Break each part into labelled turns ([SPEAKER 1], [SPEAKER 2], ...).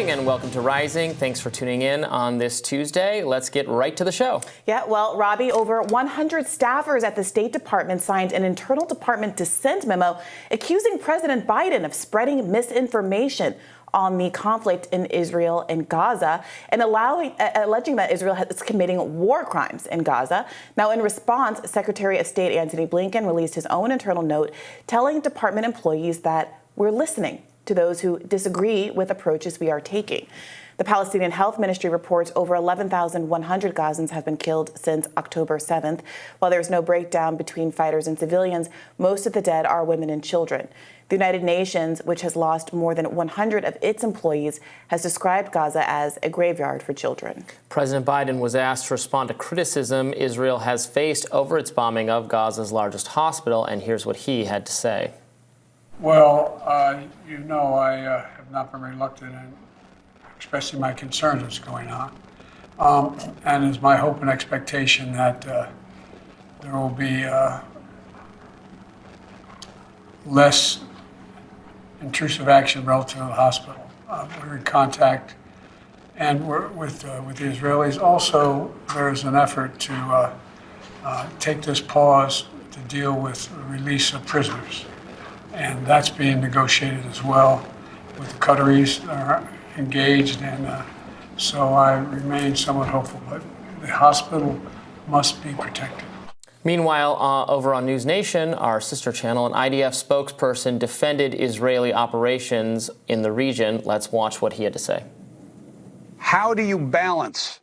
[SPEAKER 1] morning and welcome to Rising. Thanks for tuning in on this Tuesday. Let's get right to the show.
[SPEAKER 2] Yeah, well, Robbie, over 100 staffers at the State Department signed an internal department dissent memo accusing President Biden of spreading misinformation on the conflict in Israel and Gaza and alleging that Israel is committing war crimes in Gaza. Now, in response, Secretary of State Antony Blinken released his own internal note telling department employees that we're listening to those who disagree with approaches we are taking. The Palestinian Health Ministry reports over 11,100 Gazans have been killed since October 7th. While there's no breakdown between fighters and civilians, most of the dead are women and children. The United Nations, which has lost more than 100 of its employees, has described Gaza as a graveyard for children.
[SPEAKER 1] President Biden was asked to respond to criticism Israel has faced over its bombing of Gaza's largest hospital, and here's what he had to say.
[SPEAKER 3] Well, I have not been reluctant in expressing my concerns what's going on. And it's my hope and expectation that there will be less intrusive action relative to the hospital. We're in contact and we're with the Israelis. Also, there's an effort to take this pause to deal with the release of prisoners. And that's being negotiated as well with the Qataris that are engaged. And so I remain somewhat hopeful, but the hospital must be protected.
[SPEAKER 1] Meanwhile, over on News Nation, our sister channel, an IDF spokesperson defended Israeli operations in the region. Let's watch what he had to say.
[SPEAKER 4] How do you balance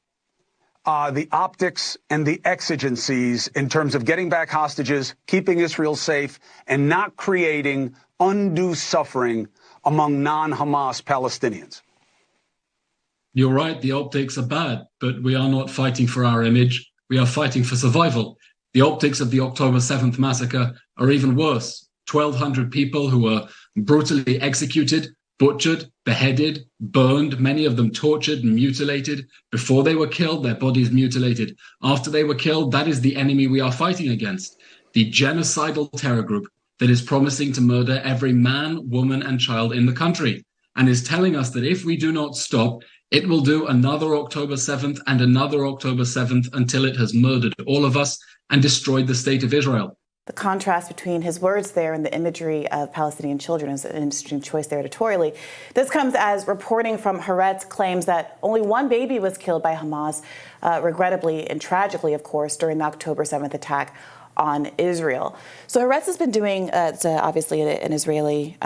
[SPEAKER 4] the optics and the exigencies in terms of getting back hostages, keeping Israel safe, and not creating undue suffering among non-Hamas Palestinians?
[SPEAKER 5] You're right, the optics are bad, but we are not fighting for our image. We are fighting for survival. The optics of the October 7th massacre are even worse. 1,200 people who were brutally executed, butchered, beheaded, burned, many of them tortured and mutilated. Before they were killed, their bodies mutilated. After they were killed, that is the enemy we are fighting against. The genocidal terror group that is promising to murder every man, woman, and child in the country, and is telling us that if we do not stop, it will do another October 7th and another October 7th until it has murdered all of us and destroyed the state of Israel.
[SPEAKER 2] The contrast between his words there and the imagery of Palestinian children is an interesting choice there editorially. This comes as reporting from Haaretz claims that only one baby was killed by Hamas, regrettably and tragically, of course, during the October 7th attack on Israel. So Haaretz has been doing, it's obviously an Israeli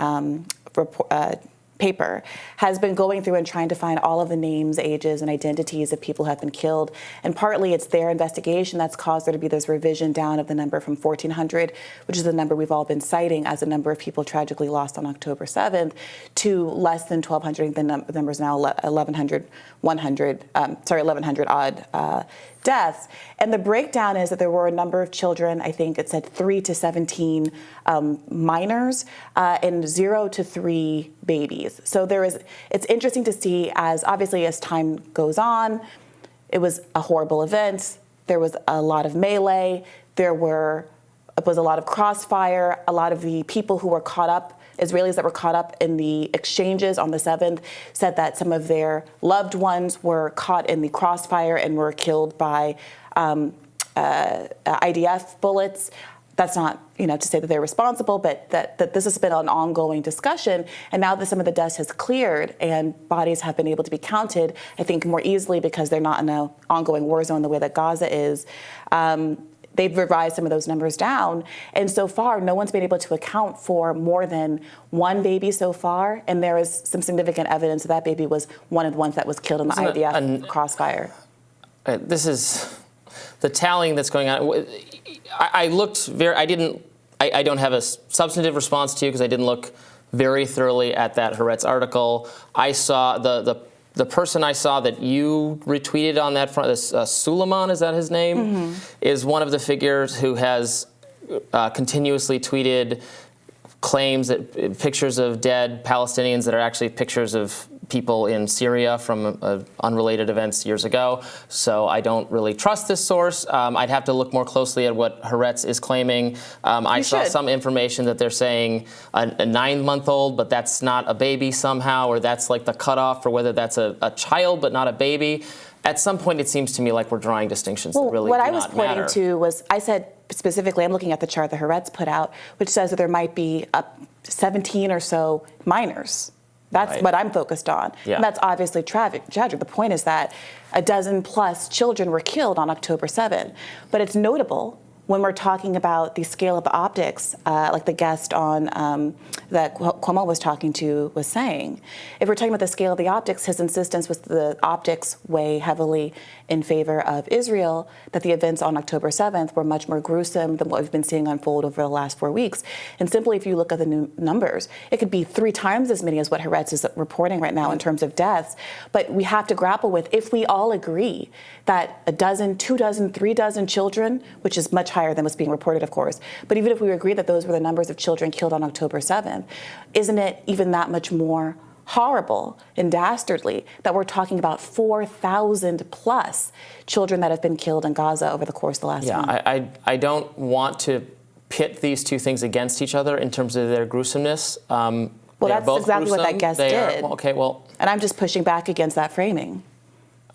[SPEAKER 2] paper, has been going through and trying to find all of the names, ages, and identities of people who have been killed. And partly it's their investigation that's caused there to be this revision down of the number from 1,400, which is the number we've all been citing as a number of people tragically lost on October 7th, to less than 1,200. The number is now 1,100 odd deaths. And the breakdown is that there were a number of children, I think it said 3 to 17 minors, and 0 to 3 babies. So it's interesting to see as time goes on, it was a horrible event. There was a lot of melee. There was a lot of crossfire. A lot of the people who were caught up, Israelis that were caught up in the exchanges on the 7th, said that some of their loved ones were caught in the crossfire and were killed by IDF bullets. That's not, to say that they're responsible, but that this has been an ongoing discussion. And now that some of the dust has cleared and bodies have been able to be counted, I think more easily because they're not in an ongoing war zone the way that Gaza is, they've revised some of those numbers down. And so far, no one's been able to account for more than one baby so far. And there is some significant evidence that baby was one of the ones that was killed in the IDF crossfire.
[SPEAKER 1] This is the tallying that's going on. I don't have a substantive response to you because I didn't look very thoroughly at that Haaretz article. I saw the person I saw that you retweeted on that front, Suleiman, is that his name? Mm-hmm. Is one of the figures who has continuously tweeted claims that pictures of dead Palestinians that are actually pictures of people in Syria from unrelated events years ago, so I don't really trust this source. I'd have to look more closely at what Haaretz is claiming. I saw some information that they're saying a 9-month-old, but that's not a baby somehow, or that's like the cutoff for whether that's a child but not a baby. At some point, it seems to me like we're drawing distinctions that really do not matter.
[SPEAKER 2] What I was pointing to was, I said specifically, I'm looking at the chart that Haaretz put out, which says that there might be 17 or so minors. That's what I'm focused on.
[SPEAKER 1] Yeah.
[SPEAKER 2] And that's obviously tragic. The point is that a dozen plus children were killed on October 7. But it's notable when we're talking about the scale of the optics, like the guest on that Cuomo was talking to was saying, if we're talking about the scale of the optics, his insistence was the optics weigh heavily in favor of Israel, that the events on October 7th were much more gruesome than what we've been seeing unfold over the last 4 weeks. And simply, if you look at the new numbers, it could be 3 times as many as what Haaretz is reporting right now in terms of deaths. But we have to grapple with, if we all agree that a dozen, 2 dozen, 3 dozen children, which is much higher than what's being reported, of course, but even if we agree that those were the numbers of children killed on October 7th, isn't it even that much more horrible and dastardly that we're talking about 4,000 plus children that have been killed in Gaza over the course of the last month?
[SPEAKER 1] I don't want to pit these two things against each other in terms of their gruesomeness.
[SPEAKER 2] Well, that's exactly what that guest did. And I'm just pushing back against that framing.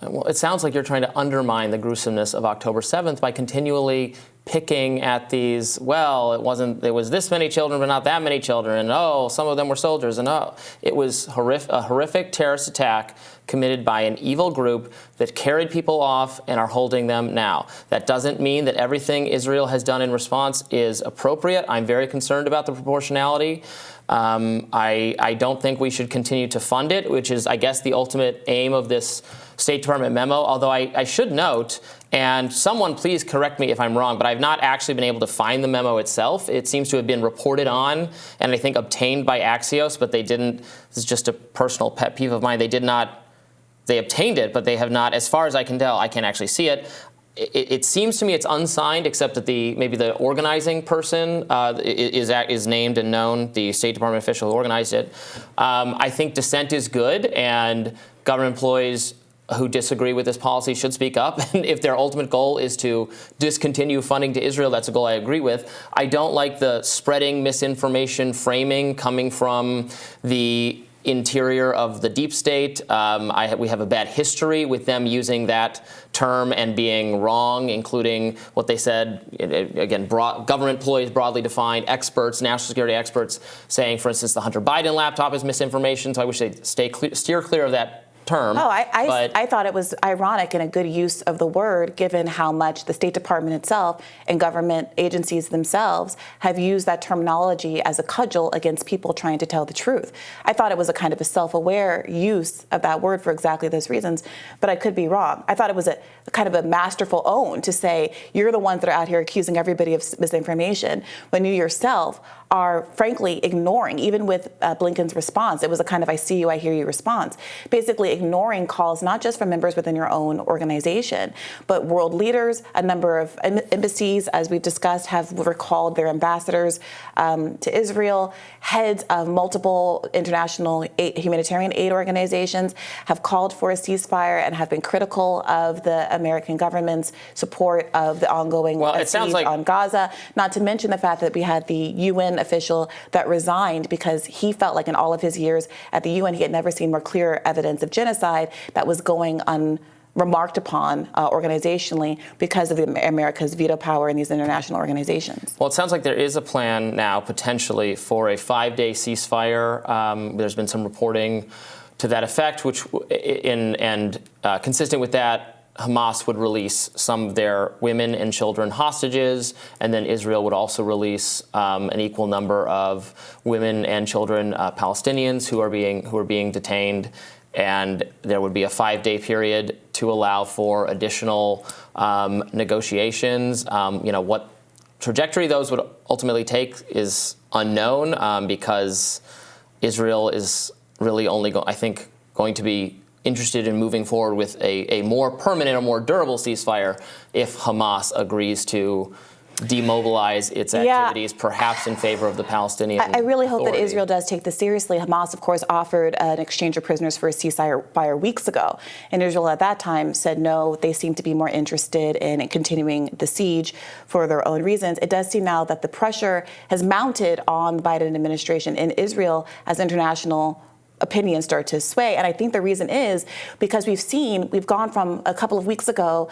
[SPEAKER 1] Well, it sounds like you're trying to undermine the gruesomeness of October 7th by continually picking at these, well, there was this many children, but not that many children, and oh, some of them were soldiers, and oh. It was a horrific terrorist attack committed by an evil group that carried people off and are holding them now. That doesn't mean that everything Israel has done in response is appropriate. I'm very concerned about the proportionality. I don't think we should continue to fund it, which is, I guess, the ultimate aim of this State Department memo, although I should note, and someone please correct me if I'm wrong, but I've not actually been able to find the memo itself. It seems to have been reported on and I think obtained by Axios, but they didn't, this is just a personal pet peeve of mine, they obtained it, but they have not, as far as I can tell, I can't actually see it. It seems to me it's unsigned, except that maybe the organizing person is named and known, the State Department official who organized it. I think dissent is good, and government employees who disagree with this policy should speak up. And if their ultimate goal is to discontinue funding to Israel, that's a goal I agree with. I don't like the spreading misinformation framing coming from the interior of the deep state. We have a bad history with them using that term and being wrong, including what they said, again, government employees broadly defined, experts, national security experts, saying, for instance, the Hunter Biden laptop is misinformation. So I wish they'd steer clear of that term.
[SPEAKER 2] Oh, I thought it was ironic and a good use of the word, given how much the State Department itself and government agencies themselves have used that terminology as a cudgel against people trying to tell the truth. I thought it was a kind of a self-aware use of that word for exactly those reasons, but I could be wrong. I thought it was a kind of a masterful own to say, you're the ones that are out here accusing everybody of misinformation, when you yourself are frankly ignoring, even with Blinken's response. It was a kind of I see you, I hear you response. Basically ignoring calls not just from members within your own organization, but world leaders. A number of embassies, as we've discussed, have recalled their ambassadors to Israel. Heads of multiple international humanitarian aid organizations have called for a ceasefire and have been critical of the American government's support of the ongoing siege on Gaza. Not to mention the fact that we had the UN official that resigned because he felt like in all of his years at the UN, he had never seen more clear evidence of genocide that was going unremarked upon organizationally because of America's veto power in these international organizations.
[SPEAKER 1] Well, it sounds like there is a plan now potentially for a 5-day ceasefire. There's been some reporting to that effect, which consistent with that, Hamas would release some of their women and children hostages, and then Israel would also release an equal number of women and children Palestinians who are being detained. And there would be a 5-day period to allow for additional negotiations. What trajectory those would ultimately take is unknown because Israel is really only, going to be interested in moving forward with a more permanent or more durable ceasefire if Hamas agrees to demobilize its activities, perhaps in favor of the Palestinian
[SPEAKER 2] I really hope that
[SPEAKER 1] Authority.
[SPEAKER 2] Israel does take this seriously. Hamas, of course, offered an exchange of prisoners for a ceasefire weeks ago. And Israel at that time said no. They seem to be more interested in continuing the siege for their own reasons. It does seem now that the pressure has mounted on the Biden administration in Israel as international opinions start to sway. And I think the reason is because we've gone from a couple of weeks ago,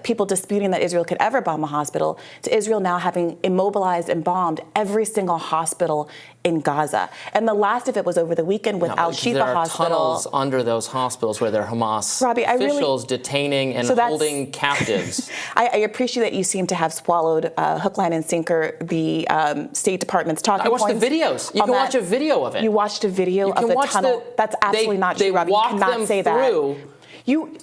[SPEAKER 2] people disputing that Israel could ever bomb a hospital, to Israel now having immobilized and bombed every single hospital in Gaza. And the last of it was over the weekend with al-Shifa
[SPEAKER 1] Hospital. There are
[SPEAKER 2] Hospital.
[SPEAKER 1] tunnels under those hospitals where there are Hamas
[SPEAKER 2] Robbie,
[SPEAKER 1] officials detaining and holding captives.
[SPEAKER 2] I appreciate that you seem to have swallowed hook, line, and sinker the State Department's talking points.
[SPEAKER 1] I watched the videos. You can watch a video of it.
[SPEAKER 2] You watched a video of the tunnel. That's absolutely not true, Robbie. You cannot say that.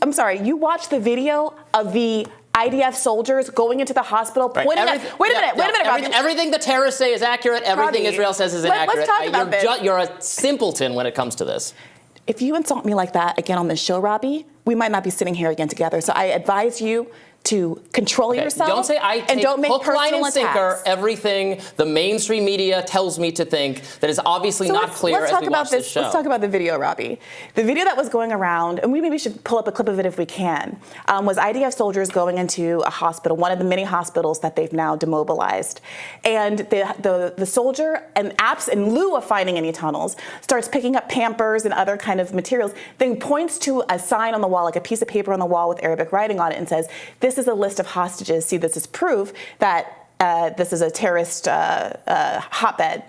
[SPEAKER 2] I'm sorry. You watched the video of the IDF soldiers going into the hospital, pointing at... Wait a minute, Robbie.
[SPEAKER 1] Everything the terrorists say is accurate. Everything
[SPEAKER 2] Robbie,
[SPEAKER 1] Israel says is inaccurate.
[SPEAKER 2] Let's talk about this.
[SPEAKER 1] You're a simpleton when it comes to this.
[SPEAKER 2] If you insult me like that again on this show, Robbie, we might not be sitting here again together. So I advise you to control yourself.
[SPEAKER 1] Don't say I take
[SPEAKER 2] don't make
[SPEAKER 1] hook, line, and sinker
[SPEAKER 2] attacks.
[SPEAKER 1] everything the mainstream media tells me to think that is obviously not clear as we watch this show.
[SPEAKER 2] Let's talk about the video, Robbie. The video that was going around, and we maybe should pull up a clip of it if we can, was IDF soldiers going into a hospital, one of the many hospitals that they've now demobilized. And the soldier, and in lieu of finding any tunnels, starts picking up Pampers and other kind of materials, then points to a sign on the wall, like a piece of paper on the wall with Arabic writing on it, and says, "This is a list of hostages. See, this is proof that this is a terrorist hotbed."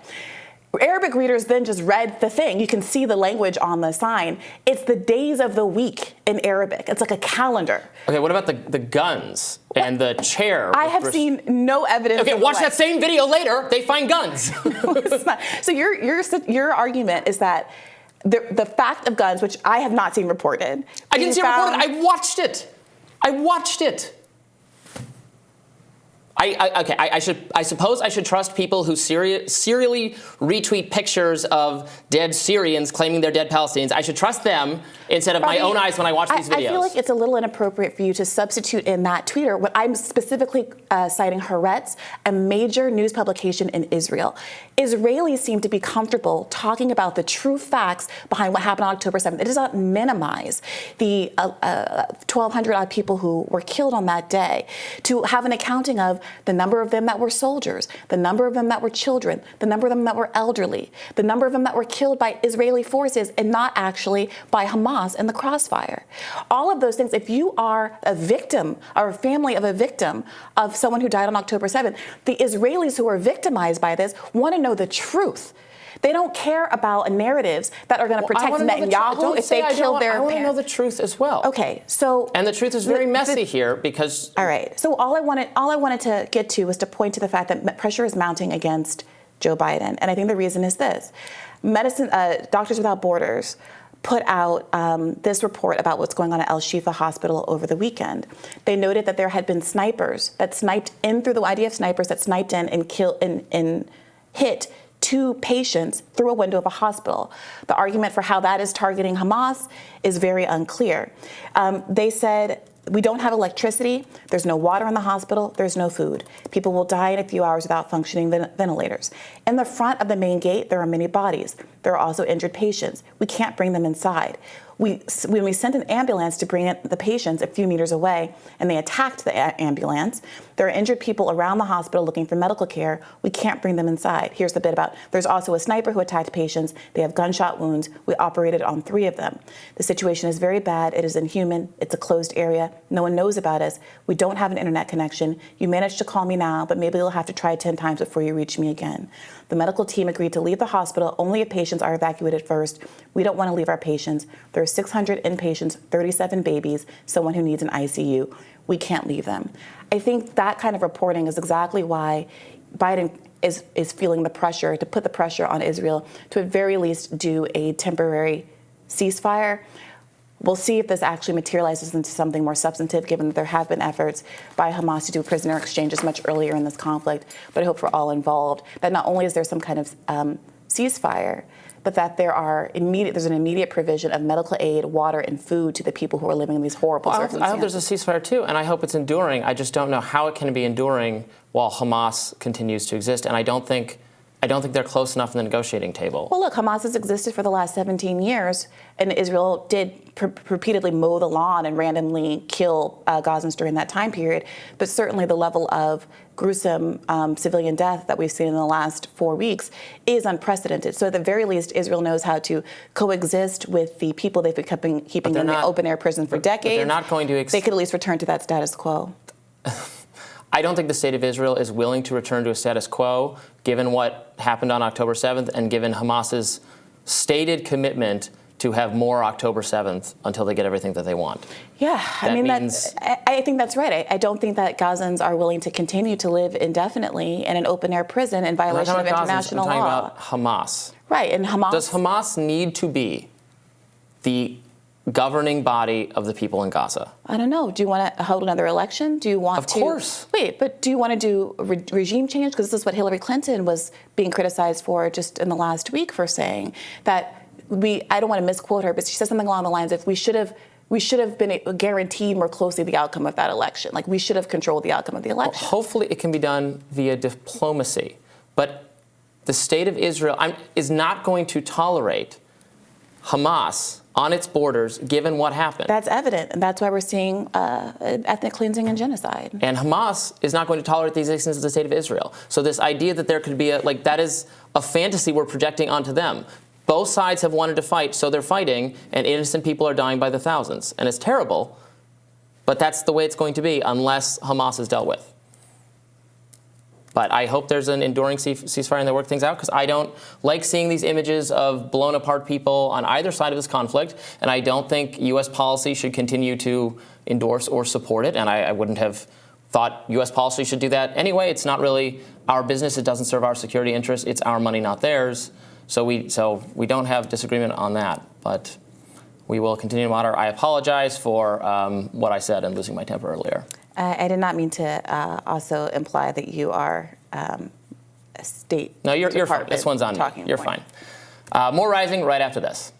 [SPEAKER 2] Arabic readers then just read the thing. You can see the language on the sign. It's the days of the week in Arabic. It's like a calendar.
[SPEAKER 1] Okay, what about the guns and the chair?
[SPEAKER 2] I have seen no evidence.
[SPEAKER 1] Okay, watch that same video later. They find guns.
[SPEAKER 2] No, it's not. So your argument is that the fact of guns, which I have not seen reported.
[SPEAKER 1] I didn't see it reported. I watched it. I suppose I should trust people who serially retweet pictures of dead Syrians claiming they're dead Palestinians. I should trust them instead of my own eyes when I watch these videos.
[SPEAKER 2] I feel like it's a little inappropriate for you to substitute in that tweeter. What I'm specifically citing Haaretz, a major news publication in Israel. Israelis seem to be comfortable talking about the true facts behind what happened on October 7th. It does not minimize the 1,200 odd people who were killed on that day. To have an accounting of the number of them that were soldiers, the number of them that were children, the number of them that were elderly, the number of them that were killed by Israeli forces and not actually by Hamas in the crossfire. All of those things, if you are a victim or a family of a victim of someone who died on October 7th, the Israelis who are victimized by this want to know the truth. They don't care about narratives that are going to protect Netanyahu if they kill their parents.
[SPEAKER 1] I want to know the truth as well.
[SPEAKER 2] Okay, so
[SPEAKER 1] and the truth is very messy here because.
[SPEAKER 2] All right. So all I wanted to get to was to point to the fact that pressure is mounting against Joe Biden, and I think the reason is this: Doctors Without Borders put out this report about what's going on at al-Shifa Hospital over the weekend. They noted that there had been snipers that sniped in through the IDF snipers that sniped in and killed and hit 2 patients through a window of a hospital. The argument for how that is targeting Hamas is very unclear. They said, we don't have electricity, there's no water in the hospital, there's no food. People will die in a few hours without functioning ventilators. In the front of the main gate, there are many bodies. There are also injured patients. We can't bring them inside. When we sent an ambulance to bring the patients a few meters away and they attacked the ambulance, there are injured people around the hospital looking for medical care. We can't bring them inside. Here's the bit about, there's also a sniper who attacked patients. They have gunshot wounds. We operated on 3 of them. The situation is very bad. It is inhuman. It's a closed area. No one knows about us. We don't have an internet connection. You managed to call me now, but maybe you'll have to try 10 times before you reach me again. The medical team agreed to leave the hospital only if patients are evacuated first. We don't want to leave our patients. There are 600 inpatients, 37 babies, someone who needs an ICU. We can't leave them. I think that kind of reporting is exactly why Biden is feeling the pressure to put the pressure on Israel to at very least do a temporary ceasefire. We'll see if this actually materializes into something more substantive, given that there have been efforts by Hamas to do prisoner exchanges much earlier in this conflict. But I hope for all involved that not only is there some kind of ceasefire, but that there's an immediate provision of medical aid, water, and food to the people who are living in these horrible circumstances.
[SPEAKER 1] I hope there's a ceasefire too, and I hope it's enduring. I just don't know how it can be enduring while Hamas continues to exist, and I don't think they're close enough in the negotiating table.
[SPEAKER 2] Well, look, Hamas has existed for the last 17 years, and Israel did repeatedly mow the lawn and randomly kill Gazans during that time period. But certainly the level of gruesome civilian death that we've seen in the last 4 weeks is unprecedented. So at the very least, Israel knows how to coexist with the people they've been keeping in the open-air prison for decades.
[SPEAKER 1] They're not going to.
[SPEAKER 2] They could at least return to that status quo.
[SPEAKER 1] I don't think the state of Israel is willing to return to a status quo, given what happened on October 7th and given Hamas's stated commitment to have more October 7th until they get everything that they want.
[SPEAKER 2] Yeah, I think that's right. I don't think that Gazans are willing to continue to live indefinitely in an open-air prison in violation of international law.
[SPEAKER 1] I'm talking about Hamas.
[SPEAKER 2] Right, and Hamas...
[SPEAKER 1] Does Hamas need to be the governing body of the people in Gaza?
[SPEAKER 2] I don't know. Do you want to hold another election? Do you want to...
[SPEAKER 1] Of course.
[SPEAKER 2] Wait, but do you want to do regime change? Because this is what Hillary Clinton was being criticized for just in the last week for saying that I don't want to misquote her, but she said something along the lines of we should have been guaranteed more closely the outcome of that election. Like we should have controlled the outcome of the election.
[SPEAKER 1] Well, hopefully it can be done via diplomacy. But the state of Israel is not going to tolerate Hamas on its borders, given what happened.
[SPEAKER 2] That's evident, and that's why we're seeing ethnic cleansing and genocide.
[SPEAKER 1] And Hamas is not going to tolerate the existence of the state of Israel. So this idea that there could be that is a fantasy we're projecting onto them. Both sides have wanted to fight, so they're fighting, and innocent people are dying by the thousands. And it's terrible, but that's the way it's going to be unless Hamas is dealt with. But I hope there's an enduring ceasefire and they work things out, because I don't like seeing these images of blown apart people on either side of this conflict, and I don't think U.S. policy should continue to endorse or support it, and I wouldn't have thought U.S. policy should do that anyway. It's not really our business. It doesn't serve our security interests. It's our money, not theirs. So we don't have disagreement on that, but we will continue to monitor. I apologize for what I said and losing my temper earlier.
[SPEAKER 2] I did not mean to also imply that you are a state.
[SPEAKER 1] No, you're fine. This one's on me. You're fine. More Rising right after this.